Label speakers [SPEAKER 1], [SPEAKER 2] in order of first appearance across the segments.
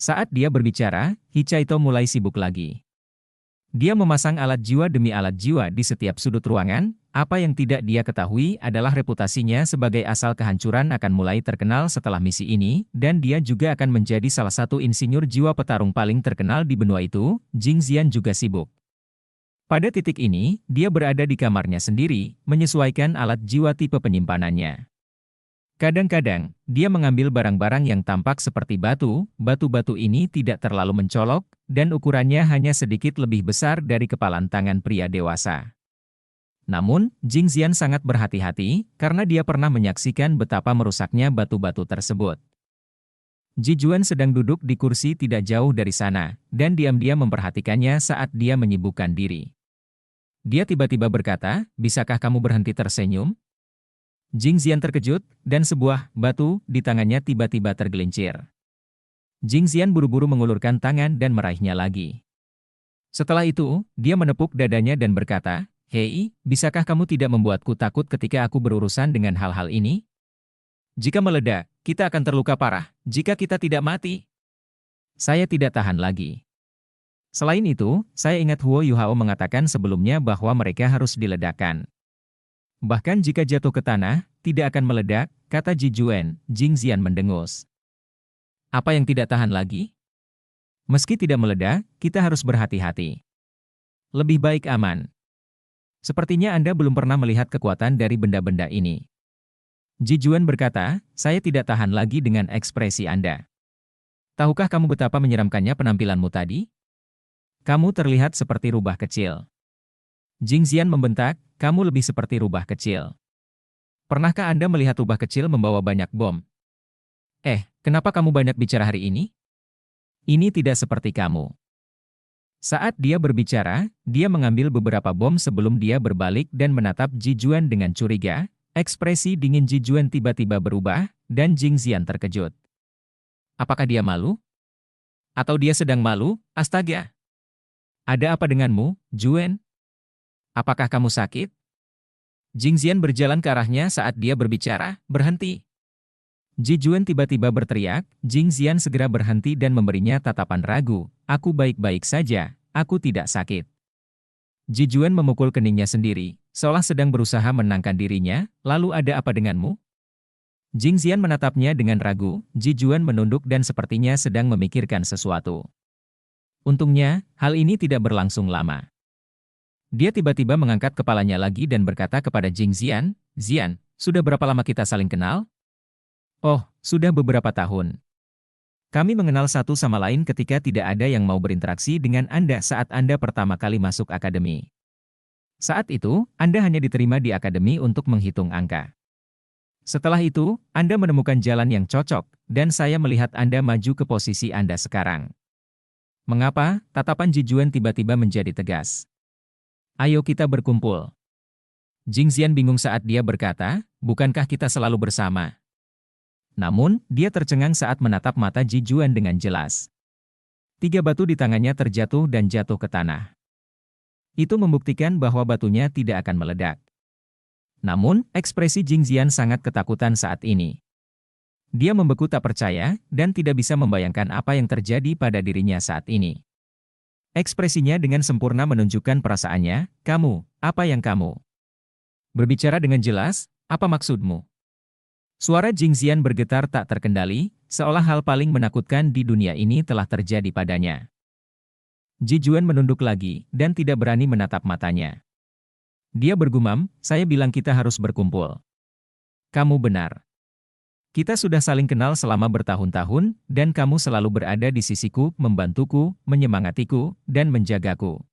[SPEAKER 1] Saat dia berbicara, Hichaito mulai sibuk lagi. Dia memasang alat jiwa demi alat jiwa di setiap sudut ruangan. Apa yang tidak dia ketahui adalah reputasinya sebagai asal kehancuran akan mulai terkenal setelah misi ini, dan dia juga akan menjadi salah satu insinyur jiwa petarung paling terkenal di benua itu. Jing Xian juga sibuk. Pada titik ini, dia berada di kamarnya sendiri, menyesuaikan alat jiwa tipe penyimpanannya. Kadang-kadang, dia mengambil barang-barang yang tampak seperti batu. Batu-batu ini tidak terlalu mencolok, dan ukurannya hanya sedikit lebih besar dari kepalan tangan pria dewasa. Namun, Jing Xian sangat berhati-hati, karena dia pernah menyaksikan betapa merusaknya batu-batu tersebut. Ji Juan sedang duduk di kursi tidak jauh dari sana, dan diam-diam memperhatikannya saat dia menyibukkan diri. Dia tiba-tiba berkata, "Bisakah kamu berhenti tersenyum?" Jing Xian terkejut, dan sebuah batu di tangannya tiba-tiba tergelincir. Jing Xian buru-buru mengulurkan tangan dan meraihnya lagi. Setelah itu, dia menepuk dadanya dan berkata, "Hei, bisakah kamu tidak membuatku takut ketika aku berurusan dengan hal-hal ini? Jika meledak, kita akan terluka parah. Jika kita tidak mati, saya tidak tahan lagi." Selain itu, saya ingat Huo Yuhao mengatakan sebelumnya bahwa mereka harus diledakkan. Bahkan jika jatuh ke tanah, tidak akan meledak, kata Ji Juan. Jing Xian mendengus. Apa yang tidak tahan lagi? Meski tidak meledak, kita harus berhati-hati. Lebih baik aman. Sepertinya Anda belum pernah melihat kekuatan dari benda-benda ini. Ji Juan berkata, saya tidak tahan lagi dengan ekspresi Anda. Tahukah kamu betapa menyeramkannya penampilanmu tadi? Kamu terlihat seperti rubah kecil. Jing Xian membentak, kamu lebih seperti rubah kecil. Pernahkah Anda melihat rubah kecil membawa banyak bom? Kenapa kamu banyak bicara hari ini? Ini tidak seperti kamu. Saat dia berbicara, dia mengambil beberapa bom sebelum dia berbalik dan menatap Ji Juan dengan curiga. Ekspresi dingin Ji Juan tiba-tiba berubah, dan Jing Xian terkejut. Apakah dia malu? Atau dia sedang malu? Astaga! Ada apa denganmu, Juan? Apakah kamu sakit? Jing Xian berjalan ke arahnya saat dia berbicara, berhenti. Ji Juan tiba-tiba berteriak, Jing Xian segera berhenti dan memberinya tatapan ragu, aku baik-baik saja, aku tidak sakit. Ji Juan memukul keningnya sendiri, seolah sedang berusaha menenangkan dirinya, lalu ada apa denganmu? Jing Xian menatapnya dengan ragu, Ji Juan menunduk dan sepertinya sedang memikirkan sesuatu. Untungnya, hal ini tidak berlangsung lama. Dia tiba-tiba mengangkat kepalanya lagi dan berkata kepada Jing Xian, Xian, sudah berapa lama kita saling kenal? Oh, sudah beberapa tahun. Kami mengenal satu sama lain ketika tidak ada yang mau berinteraksi dengan Anda saat Anda pertama kali masuk akademi. Saat itu, Anda hanya diterima di akademi untuk menghitung angka. Setelah itu, Anda menemukan jalan yang cocok, dan saya melihat Anda maju ke posisi Anda sekarang. Mengapa? Tatapan Ji Juan tiba-tiba menjadi tegas. Ayo kita berkumpul. Jing Xian bingung saat dia berkata, bukankah kita selalu bersama? Namun, dia tercengang saat menatap mata Ji Juan dengan jelas. 3 batu di tangannya terjatuh dan jatuh ke tanah. Itu membuktikan bahwa batunya tidak akan meledak. Namun, ekspresi Jing Xian sangat ketakutan saat ini. Dia membeku tak percaya, dan tidak bisa membayangkan apa yang terjadi pada dirinya saat ini. Ekspresinya dengan sempurna menunjukkan perasaannya, kamu, apa yang kamu? Berbicara dengan jelas, apa maksudmu? Suara Jing Xian bergetar tak terkendali, seolah hal paling menakutkan di dunia ini telah terjadi padanya. Ji Juan menunduk lagi, dan tidak berani menatap matanya. Dia bergumam, saya bilang kita harus berkumpul. Kamu benar. Kita sudah saling kenal selama bertahun-tahun, dan kamu selalu berada di sisiku, membantuku, menyemangatiku, dan menjagaku.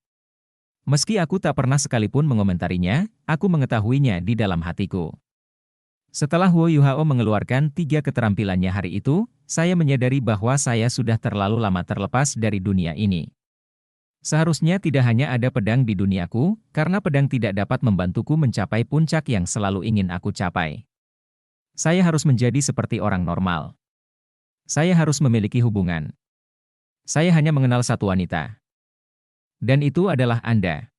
[SPEAKER 1] Meski aku tak pernah sekalipun mengomentarinya, aku mengetahuinya di dalam hatiku. Setelah Huo Yuhao mengeluarkan 3 keterampilannya hari itu, saya menyadari bahwa saya sudah terlalu lama terlepas dari dunia ini. Seharusnya tidak hanya ada pedang di duniaku, karena pedang tidak dapat membantuku mencapai puncak yang selalu ingin aku capai. Saya harus menjadi seperti orang normal. Saya harus memiliki hubungan. Saya hanya mengenal satu wanita. Dan itu adalah Anda.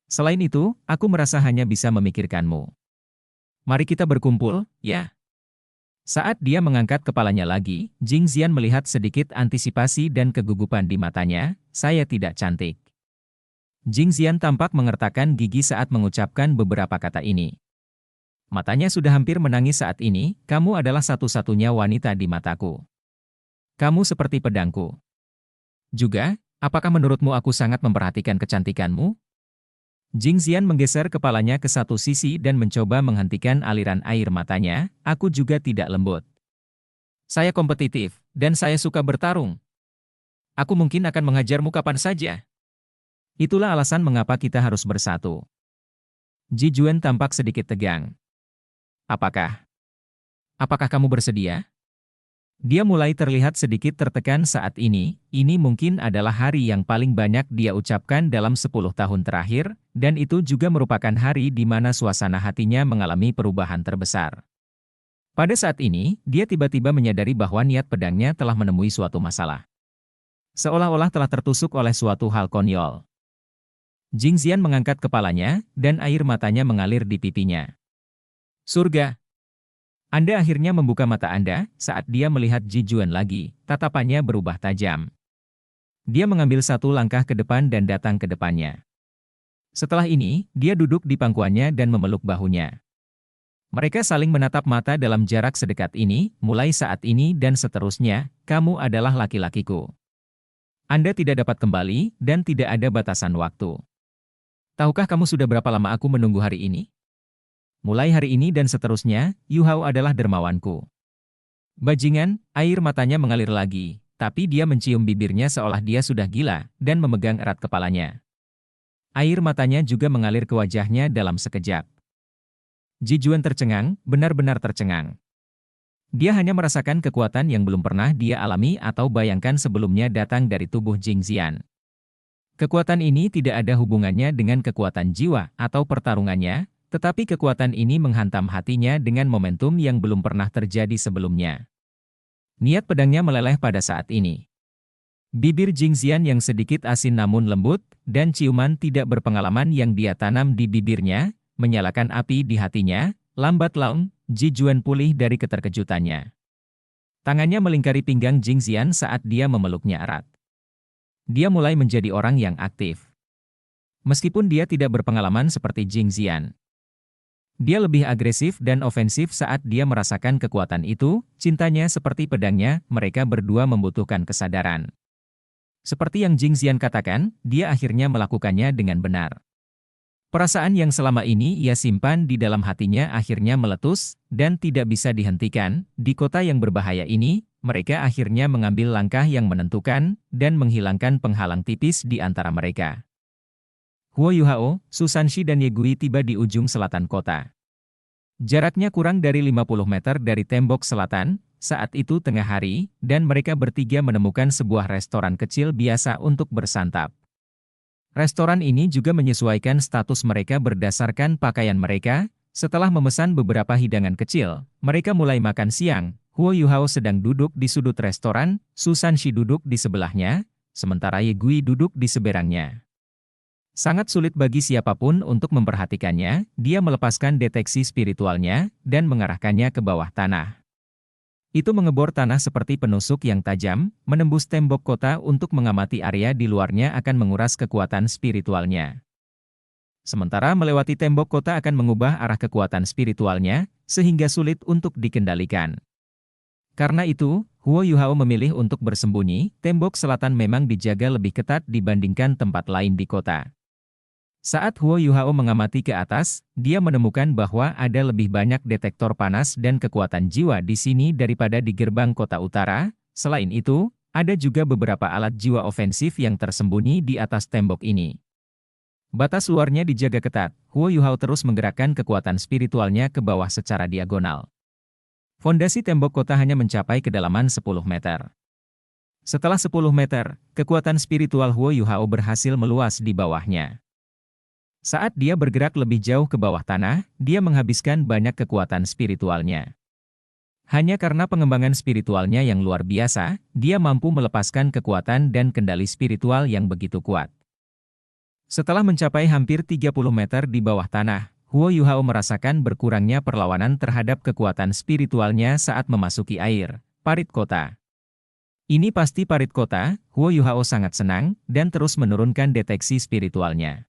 [SPEAKER 1] Selain itu, aku merasa hanya bisa memikirkanmu. Mari kita berkumpul, ya. Saat dia mengangkat kepalanya lagi, Jing Zian melihat sedikit antisipasi dan kegugupan di matanya. Saya tidak cantik. Jing Zian tampak mengertakkan gigi saat mengucapkan beberapa kata ini. Matanya sudah hampir menangis saat ini. Kamu adalah satu-satunya wanita di mataku. Kamu seperti pedangku. Juga, apakah menurutmu aku sangat memperhatikan kecantikanmu? Jing Zian menggeser kepalanya ke satu sisi dan mencoba menghentikan aliran air matanya. Aku juga tidak lembut. Saya kompetitif, dan saya suka bertarung. Aku mungkin akan menghajarmu kapan saja. Itulah alasan mengapa kita harus bersatu. Ji Juan tampak sedikit tegang. Apakah kamu bersedia? Dia mulai terlihat sedikit tertekan saat ini mungkin adalah hari yang paling banyak dia ucapkan dalam 10 tahun terakhir, dan itu juga merupakan hari di mana suasana hatinya mengalami perubahan terbesar. Pada saat ini, dia tiba-tiba menyadari bahwa niat pedangnya telah menemui suatu masalah. Seolah-olah telah tertusuk oleh suatu hal konyol. Jing Zian mengangkat kepalanya, dan air matanya mengalir di pipinya. Surga! Anda akhirnya membuka mata Anda saat dia melihat Ji Juan lagi, tatapannya berubah tajam. Dia mengambil satu langkah ke depan dan datang ke depannya. Setelah ini, dia duduk di pangkuannya dan memeluk bahunya. Mereka saling menatap mata dalam jarak sedekat ini, mulai saat ini dan seterusnya, kamu adalah laki-lakiku. Anda tidak dapat kembali, dan tidak ada batasan waktu. Tahukah kamu sudah berapa lama aku menunggu hari ini? Mulai hari ini dan seterusnya, Yu Hao adalah dermawanku. Bajingan, air matanya mengalir lagi, tapi dia mencium bibirnya seolah dia sudah gila, dan memegang erat kepalanya. Air matanya juga mengalir ke wajahnya dalam sekejap. Ji Juan tercengang, benar-benar tercengang. Dia hanya merasakan kekuatan yang belum pernah dia alami atau bayangkan sebelumnya datang dari tubuh Jing Zian. Kekuatan ini tidak ada hubungannya dengan kekuatan jiwa atau pertarungannya, tetapi kekuatan ini menghantam hatinya dengan momentum yang belum pernah terjadi sebelumnya. Niat pedangnya meleleh pada saat ini. Bibir Jing Zian yang sedikit asin namun lembut, dan ciuman tidak berpengalaman yang dia tanam di bibirnya, menyalakan api di hatinya. Lambat laun, Ji Juan pulih dari keterkejutannya. Tangannya melingkari pinggang Jing Zian saat dia memeluknya erat. Dia mulai menjadi orang yang aktif. Meskipun dia tidak berpengalaman seperti Jing Zian, dia lebih agresif dan ofensif saat dia merasakan kekuatan itu. Cintanya seperti pedangnya, mereka berdua membutuhkan kesadaran. Seperti yang Jing Zian katakan, dia akhirnya melakukannya dengan benar. Perasaan yang selama ini ia simpan di dalam hatinya akhirnya meletus, dan tidak bisa dihentikan. Di kota yang berbahaya ini, mereka akhirnya mengambil langkah yang menentukan, dan menghilangkan penghalang tipis di antara mereka. Huo Yuhao, Su Sanshi dan Ye Gui tiba di ujung selatan kota. Jaraknya kurang dari 50 meter dari tembok selatan. Saat itu tengah hari, dan mereka bertiga menemukan sebuah restoran kecil biasa untuk bersantap. Restoran ini juga menyesuaikan status mereka berdasarkan pakaian mereka. Setelah memesan beberapa hidangan kecil, mereka mulai makan siang. Huo Yuhao sedang duduk di sudut restoran, Su Sanshi duduk di sebelahnya, sementara Ye Gui duduk di seberangnya. Sangat sulit bagi siapapun untuk memperhatikannya. Dia melepaskan deteksi spiritualnya, dan mengarahkannya ke bawah tanah. Itu mengebor tanah seperti penusuk yang tajam, menembus tembok kota untuk mengamati area di luarnya akan menguras kekuatan spiritualnya. Sementara melewati tembok kota akan mengubah arah kekuatan spiritualnya, sehingga sulit untuk dikendalikan. Karena itu, Huo Yuhao memilih untuk bersembunyi. Tembok selatan memang dijaga lebih ketat dibandingkan tempat lain di kota. Saat Huo Yuhao mengamati ke atas, dia menemukan bahwa ada lebih banyak detektor panas dan kekuatan jiwa di sini daripada di gerbang kota utara. Selain itu, ada juga beberapa alat jiwa ofensif yang tersembunyi di atas tembok ini. Batas luarnya dijaga ketat. Huo Yuhao terus menggerakkan kekuatan spiritualnya ke bawah secara diagonal. Fondasi tembok kota hanya mencapai kedalaman 10 meter. Setelah 10 meter, kekuatan spiritual Huo Yuhao berhasil meluas di bawahnya. Saat dia bergerak lebih jauh ke bawah tanah, dia menghabiskan banyak kekuatan spiritualnya. Hanya karena pengembangan spiritualnya yang luar biasa, dia mampu melepaskan kekuatan dan kendali spiritual yang begitu kuat. Setelah mencapai hampir 30 meter di bawah tanah, Huo Yuhao merasakan berkurangnya perlawanan terhadap kekuatan spiritualnya saat memasuki air, parit kota. Ini pasti parit kota, Huo Yuhao sangat senang, dan terus menurunkan deteksi spiritualnya.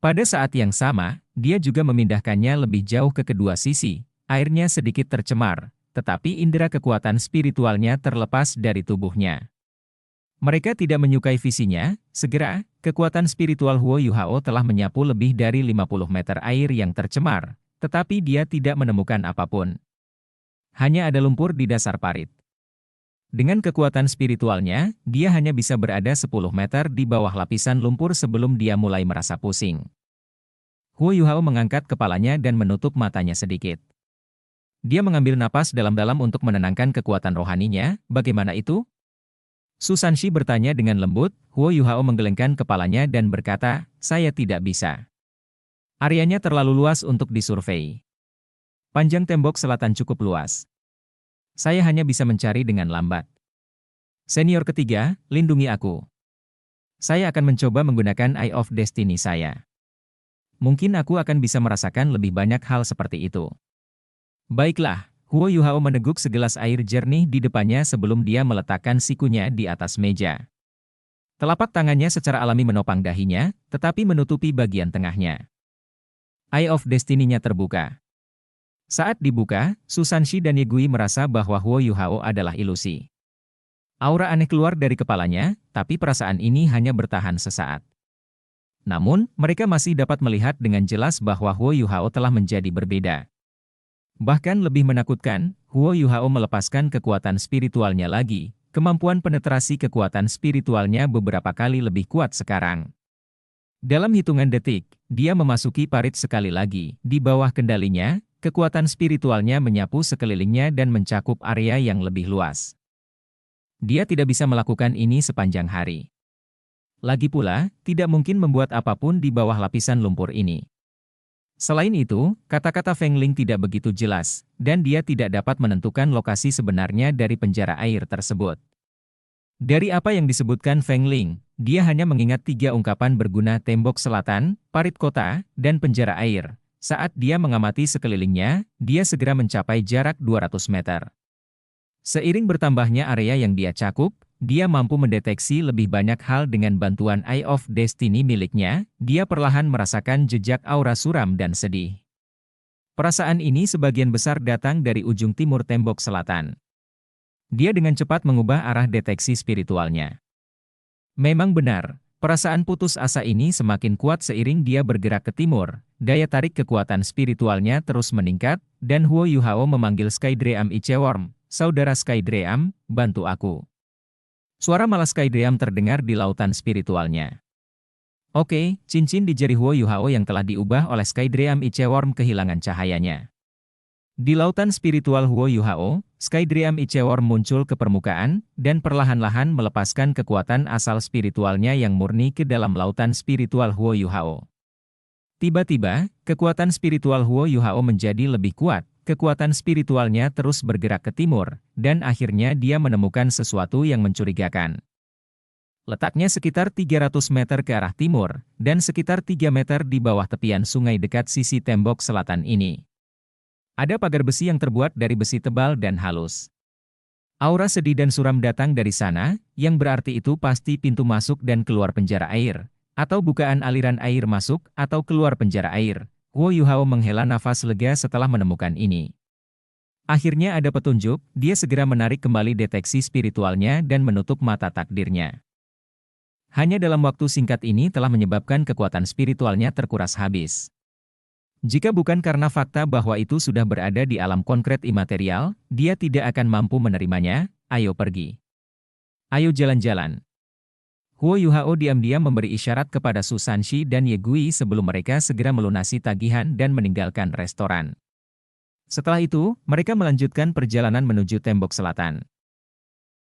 [SPEAKER 1] Pada saat yang sama, dia juga memindahkannya lebih jauh ke kedua sisi, airnya sedikit tercemar, tetapi indera kekuatan spiritualnya terlepas dari tubuhnya. Mereka tidak menyukai visinya, segera, kekuatan spiritual Huo Yuhao telah menyapu lebih dari 50 meter air yang tercemar, tetapi dia tidak menemukan apapun. Hanya ada lumpur di dasar parit. Dengan kekuatan spiritualnya, dia hanya bisa berada 10 meter di bawah lapisan lumpur sebelum dia mulai merasa pusing. Huo Yuhao mengangkat kepalanya dan menutup matanya sedikit. Dia mengambil napas dalam-dalam untuk menenangkan kekuatan rohaninya. Bagaimana itu? Su Sanshi bertanya dengan lembut. Huo Yuhao menggelengkan kepalanya dan berkata, saya tidak bisa. Areanya terlalu luas untuk disurvei. Panjang tembok selatan cukup luas. Saya hanya bisa mencari dengan lambat. Senior ketiga, lindungi aku. Saya akan mencoba menggunakan Eye of Destiny saya. Mungkin aku akan bisa merasakan lebih banyak hal seperti itu. Baiklah, Huo Yuhao meneguk segelas air jernih di depannya sebelum dia meletakkan sikunya di atas meja. Telapak tangannya secara alami menopang dahinya, tetapi menutupi bagian tengahnya. Eye of Destiny-nya terbuka. Saat dibuka, Su Sanshi dan Ye Gui merasa bahwa Huo Yuhao adalah ilusi. Aura aneh keluar dari kepalanya, tapi perasaan ini hanya bertahan sesaat. Namun, mereka masih dapat melihat dengan jelas bahwa Huo Yuhao telah menjadi berbeda. Bahkan lebih menakutkan, Huo Yuhao melepaskan kekuatan spiritualnya lagi, kemampuan penetrasi kekuatan spiritualnya beberapa kali lebih kuat sekarang. Dalam hitungan detik, dia memasuki parit sekali lagi, di bawah kendalinya. Kekuatan spiritualnya menyapu sekelilingnya dan mencakup area yang lebih luas. Dia tidak bisa melakukan ini sepanjang hari. Lagi pula, tidak mungkin membuat apapun di bawah lapisan lumpur ini. Selain itu, kata-kata Feng Ling tidak begitu jelas, dan dia tidak dapat menentukan lokasi sebenarnya dari penjara air tersebut. Dari apa yang disebutkan Feng Ling, dia hanya mengingat 3 ungkapan berguna tembok selatan, parit kota, dan penjara air. Saat dia mengamati sekelilingnya, dia segera mencapai jarak 200 meter. Seiring bertambahnya area yang dia cakup, dia mampu mendeteksi lebih banyak hal dengan bantuan Eye of Destiny miliknya. Dia perlahan merasakan jejak aura suram dan sedih. Perasaan ini sebagian besar datang dari ujung timur tembok selatan. Dia dengan cepat mengubah arah deteksi spiritualnya. Memang benar. Perasaan putus asa ini semakin kuat seiring dia bergerak ke timur, daya tarik kekuatan spiritualnya terus meningkat, dan Huo Yuhao memanggil Skydream Icheworm, saudara Skydream, bantu aku. Suara malas Skydream terdengar di lautan spiritualnya. Oke, cincin di jari Huo Yuhao yang telah diubah oleh Skydream Icheworm kehilangan cahayanya. Di lautan spiritual Huo Yuhao, Skydream Icheworm muncul ke permukaan, dan perlahan-lahan melepaskan kekuatan asal spiritualnya yang murni ke dalam lautan spiritual Huo Yuhao. Tiba-tiba, kekuatan spiritual Huo Yuhao menjadi lebih kuat, kekuatan spiritualnya terus bergerak ke timur, dan akhirnya dia menemukan sesuatu yang mencurigakan. Letaknya sekitar 300 meter ke arah timur, dan sekitar 3 meter di bawah tepian sungai dekat sisi tembok selatan ini. Ada pagar besi yang terbuat dari besi tebal dan halus. Aura sedih dan suram datang dari sana, yang berarti itu pasti pintu masuk dan keluar penjara air, atau bukaan aliran air masuk atau keluar penjara air. Huo Yuhao menghela nafas lega setelah menemukan ini. Akhirnya ada petunjuk, dia segera menarik kembali deteksi spiritualnya dan menutup mata takdirnya. Hanya dalam waktu singkat ini telah menyebabkan kekuatan spiritualnya terkuras habis. Jika bukan karena fakta bahwa itu sudah berada di alam konkret imaterial, dia tidak akan mampu menerimanya. Ayo pergi. Ayo jalan-jalan. Huo Yuhao diam-diam memberi isyarat kepada Su Sanshi dan Ye Gui sebelum mereka segera melunasi tagihan dan meninggalkan restoran. Setelah itu, mereka melanjutkan perjalanan menuju tembok selatan.